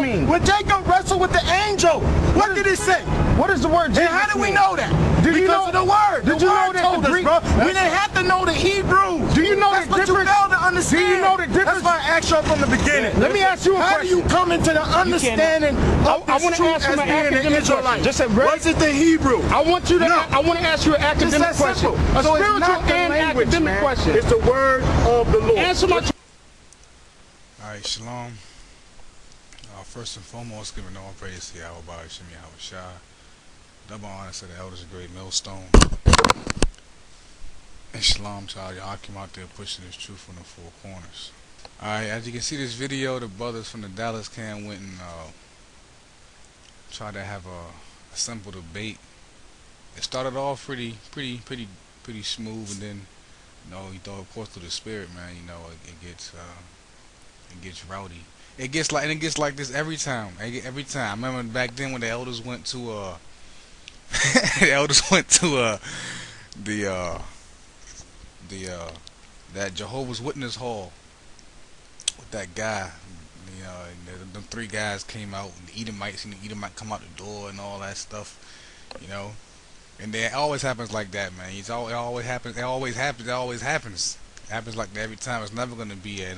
mean? When Jacob wrestled with the angel, what did it say? What does the word Jesus And how do we mean? know that? Because of the word. Did The you know word that told the us, Greek, bro. We didn't have to know the Hebrew. Do you know That's the what you difference? failed to understand. Do you know the difference? That's why I asked you from the beginning. Let me ask you a How question. do you come into the understanding of I this want to truth ask you as an being an academic Israelite? question. Just a Was it the Hebrew? I want you to. No. I want to ask you an academic Just that question. simple. A So it's spiritual not the and language, academic man. question. It's the word of the Lord. Answer my. Alright, shalom. First and foremost, giving all praise to Yahweh Shemi Yahushua. Double honor to the elders of Great Millstone. And shalom to all y'all come out there pushing this truth from the four corners. Alright, as you can see this video, the brothers from the Dallas camp went and tried to have a simple debate. It started off pretty smooth, and then you throw of course through the spirit, man. It gets rowdy. It gets like this every time. Every time. I remember back then when the elders went to that Jehovah's Witness hall with that guy. And them three guys came out, and the Edomites, and the Edomite come out the door and all that stuff, And then it always happens like that, man. It always happens. It always happens. It happens like that every time. It's never gonna be a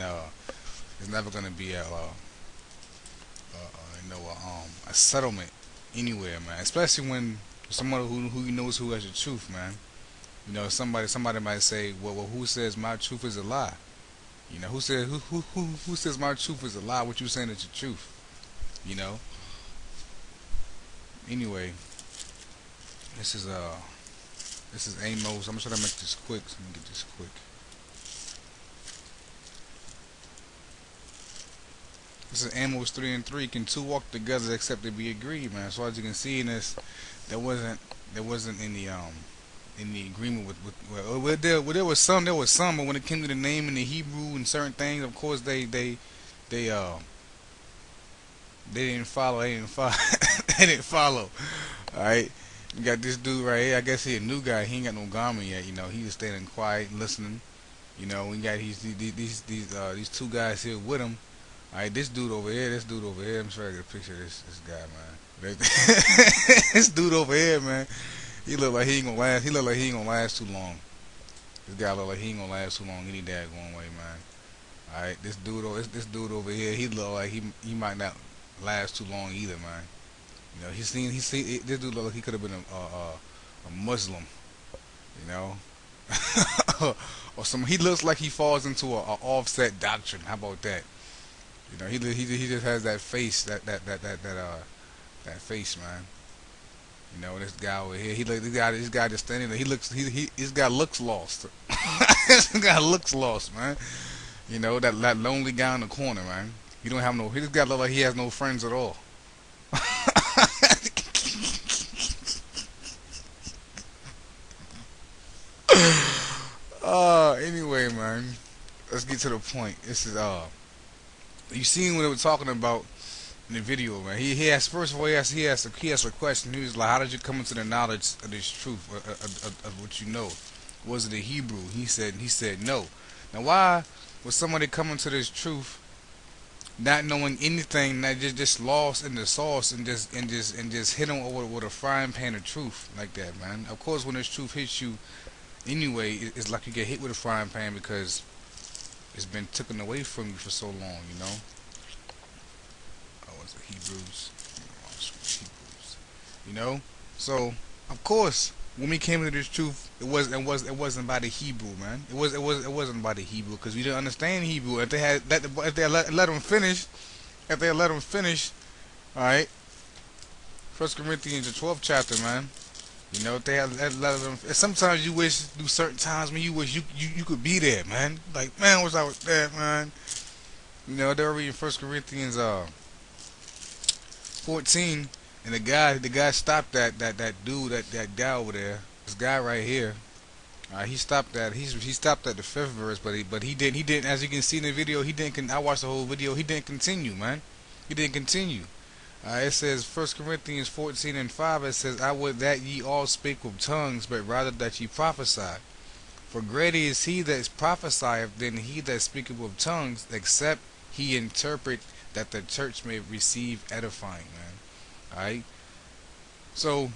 settlement anywhere, man. Especially when someone who knows who has the truth, man. Somebody might say, well, who says my truth is a lie? Who says my truth is a lie? What you saying is the truth? Anyway, this is Amos. I'm gonna try to make this quick. So let me get this quick. This is Amos 3:3. Can two walk together except they be agreed, man? So as you can see in this, there wasn't any agreement with there was some, but when it came to the name and the Hebrew and certain things, of course they didn't follow. They didn't follow. All right. You got this dude right here. I guess he a new guy. He ain't got no garment yet. He just standing quiet, listening. We got these two guys here with him. Alright, this dude over here. I'm trying to get a picture of this guy, man. This dude over here, man. He look like he ain't gonna last. He look like he ain't gonna last too long. This guy look like he ain't gonna last too long any daggone way, man. Alright, this dude over here. He look like he might not last too long either, man. This dude look like he could have been a Muslim, or some. He looks like he falls into a offset doctrine. How about that? He just has that face, that face, man. This guy over here. This guy just standing there. This guy looks lost. This guy looks lost, man. That lonely guy in the corner, man. He don't have no. This guy look like he has no friends at all. Anyway, man, let's get to the point. This is you seen what they were talking about in the video, man. He asked, first of all, he asked a question. He was like, how did you come into the knowledge of this truth, of what you know? Was it the Hebrew? He said no. Now, why was somebody coming to this truth not knowing anything, not just lost in the sauce and just hit them over with a frying pan of truth like that, man? Of course, when this truth hits you anyway, it's like you get hit with a frying pan because it's been taken away from you for so long, Oh, it's the Hebrews. So of course, when we came into this truth, it wasn't by the Hebrew, man. It wasn't by the Hebrew, because we didn't understand Hebrew. If they had let them finish, all right. 1 Corinthians, the 12th chapter, man. If they had let them. Sometimes you wish, through certain times, man, you wish you could be there, man. Like, man, wish I was there, man. They're reading 1 Corinthians 14. And the guy stopped that dude, that guy over there, this guy right here. He stopped that. He stopped at the 5th verse, but he didn't. As you can see in the video, he didn't. I watched the whole video. He didn't continue, man. He didn't continue. It says 1 Corinthians 14:5. It says, I would that ye all speak with tongues, but rather that ye prophesy. For greater is he that prophesieth than he that speaketh with tongues, except he interpret that the church may receive edifying, man. All right. So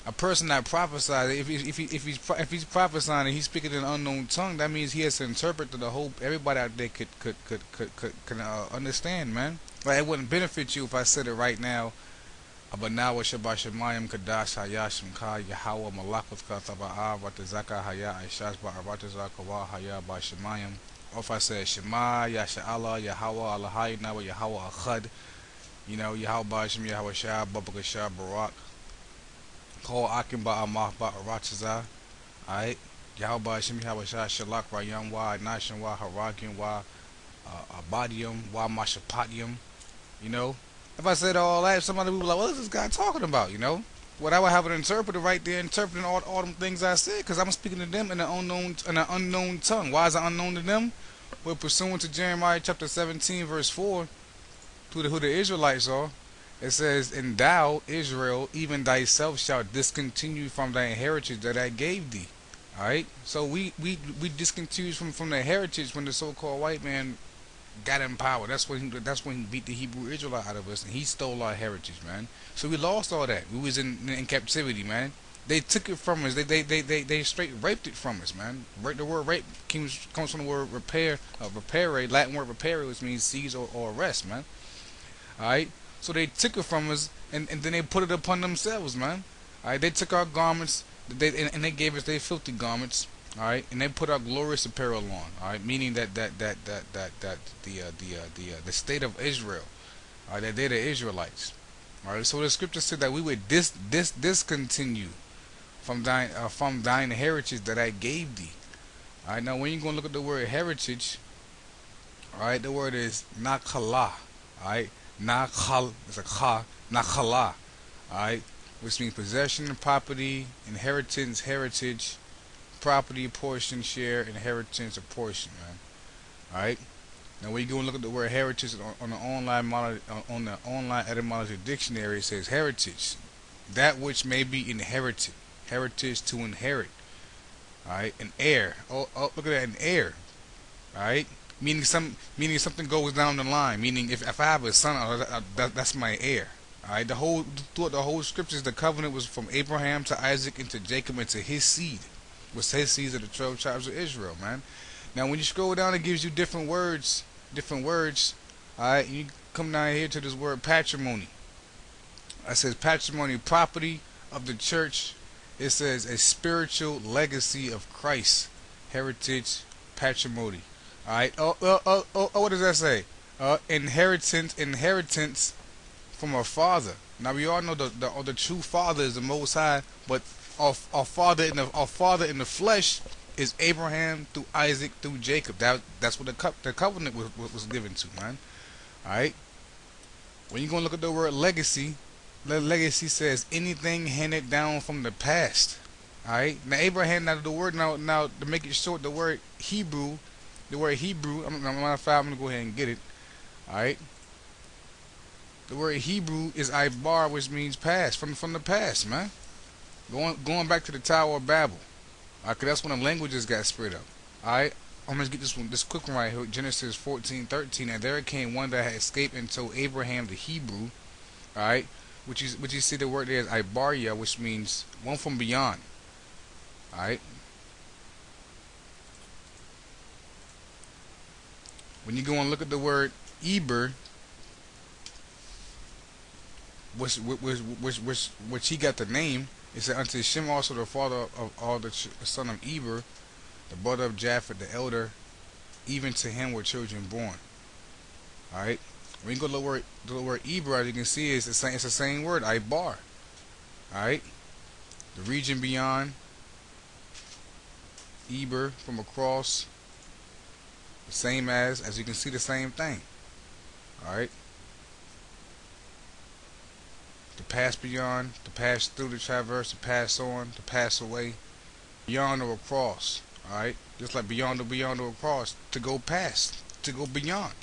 a person that prophesies, if he's prophesying and he's speaking in an unknown tongue, that means he has to interpret to the whole. Everybody out there can understand, man. Like, it wouldn't benefit you if I said it right now. Abanawa Shabashamayim Kadash Hayashim Ka Yahweh Malakut Kataba'a Batazaka Haya Aishash Ba'abatazakawa Haya Bashamayim. Or if I said Shema Yasha Allah Yahweh Allahai Nawa Yahweh Achad, you know, Yahweh Bashim Yahweh Shah Babakashah Barak. Call Akim Ba'amah Ba'arachaza. Alright. Yahweh Bashim Yahweh Shah Shalak Rayam Wa Nashim Wa Harakim Wa Abadium Wa Mashapatium. You know? If I said all that, somebody would be like, what is this guy talking about, you know? Well, I would have an interpreter right there interpreting all them things I said, because I'm speaking to them in an unknown tongue. Why is it unknown to them? Well, pursuant to Jeremiah chapter 17, verse 4, who the Israelites are, it says, and thou, Israel, even thyself shalt discontinue from thy heritage that I gave thee. Alright? So we discontinued from the heritage when the so-called white man got in power. That's when he beat the Hebrew Israelite out of us, and he stole our heritage, man. So we lost all that. We was in captivity, man. They took it from us. They straight raped it from us, man. The word rape comes from the word repair, Latin word repair, which means seize or arrest, man. All right. So they took it from us, and then they put it upon themselves, man. All right. They took our garments, and they gave us their filthy garments. All right, and they put our glorious apparel on. All right, meaning that the state of Israel, all right, that they're the Israelites. All right, so the scripture said that we would discontinue from thine heritage that I gave thee. All right, now when you're gonna look at the word heritage, all right, the word is nakala. All right, nakal is a ka, nakala. All right, which means possession, property, inheritance, heritage. Property, portion, share, inheritance, or portion, man. All right. Now, when you go and look at the word heritage on the online etymology dictionary, it says heritage, that which may be inherited, heritage to inherit. All right, an heir. Oh, look at that, an heir. All right, meaning something goes down the line. Meaning, if I have a son, that's my heir. All right, throughout the whole scriptures, the covenant was from Abraham to Isaac and to Jacob and to his seed. Was his seeds of the 12 tribes of Israel, man. Now, when you scroll down, it gives you different words. Alright, you come down here to this word patrimony. It says patrimony, property of the church. It says a spiritual legacy of Christ, heritage, patrimony. Alright, what does that say? Inheritance from a father. Now, we all know the true father is the Most High, but our father in the flesh is Abraham through Isaac through Jacob. That's what the covenant was given to, man. All right. When you're gonna look at the word legacy, legacy says anything handed down from the past. All right. Now Abraham, now to make it short, the word Hebrew. I'm gonna go ahead and get it. All right. The word Hebrew is Ibar, which means past, from the past, man. Going back to the Tower of Babel, cause that's when the languages got spread up. All right, I'm gonna get this quick one right here. Genesis 14:13, and there came one that had escaped and told Abraham the Hebrew. All right, which you see the word there is Ibaria, which means one from beyond. All right. When you go and look at the word Eber, which he got the name. It said, unto Shem also the father of all the son of Eber, the brother of Japheth the elder, even to him were children born. Alright? When you go to the word Eber, as you can see, it's the same word, Ibar. Alright? The region beyond, Eber from across, the same as you can see, the same thing. Alright? To pass beyond, to pass through, to traverse, to pass on, to pass away, beyond or across. Alright, just like beyond or across, to go past, to go beyond.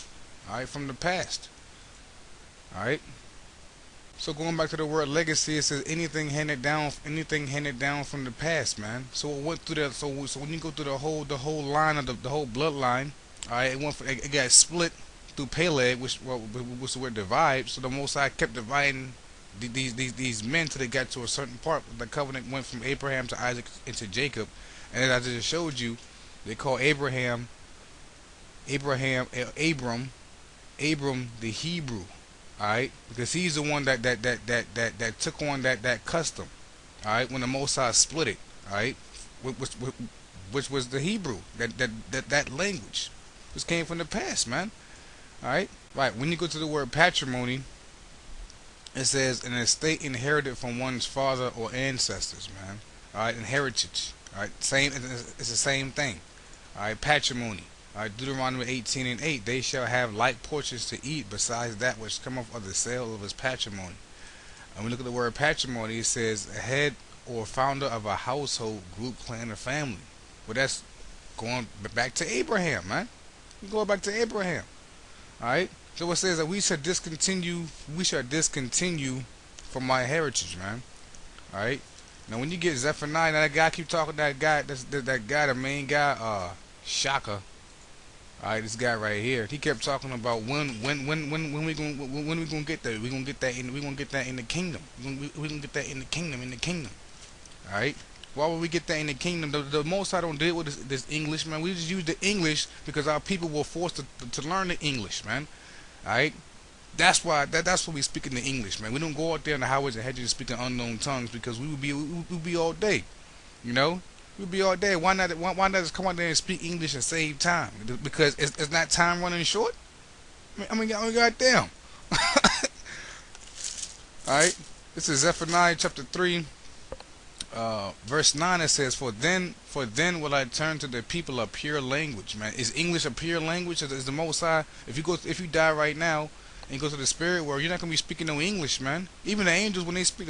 Alright, from the past. Alright. So going back to the word legacy, it says anything handed down from the past, man. So it went through that. So when you go through the whole line of the whole bloodline, alright, it got split through Peleg, which was the word divide. So the Most High kept dividing these men till they got to a certain part. The covenant went from Abraham to Isaac into Jacob, and as I just showed you, they call Abram the Hebrew. All right, because he's the one that took on that custom. All right, when the Most High split it. All right, which was the Hebrew, that language. This came from the past, man. All right, right. When you go to the word patrimony, it says an estate inherited from one's father or ancestors, man. All right, inheritance. All right, same. It's the same thing. All right, patrimony. All right, Deuteronomy 18:8. They shall have like portions to eat, besides that which cometh of the sale of his patrimony. And when we look at the word patrimony, it says a head or founder of a household, group, clan, or family. Well, that's going back to Abraham, man. We go back to Abraham. All right. So it says that we shall discontinue from my heritage, man. All right. Now, when you get Zephaniah, now that guy keep talking. That guy, that guy, the main guy, Shaka. All right, this guy right here. He kept talking about when we gonna get that. We gonna get that in the kingdom. We gonna get that in the kingdom. All right. Why would we get that in the kingdom? The Most I don't deal with this English, man. We just use the English because our people were forced to learn the English, man. All right. That's why we speak in the English, man. We don't go out there in the highways and hedges speaking unknown tongues because we would be all day, you know. We'd be all day. Why not just come out there and speak English and save time? Because it's not time running short. I mean goddamn. All right. This is Zephaniah chapter 3. Verse 9, it says, For then will I turn to the people a pure language, man. Is English a pure language? Is the Most High? If you die right now and go to the spirit world, you're not gonna be speaking no English, man. Even the angels, when they speak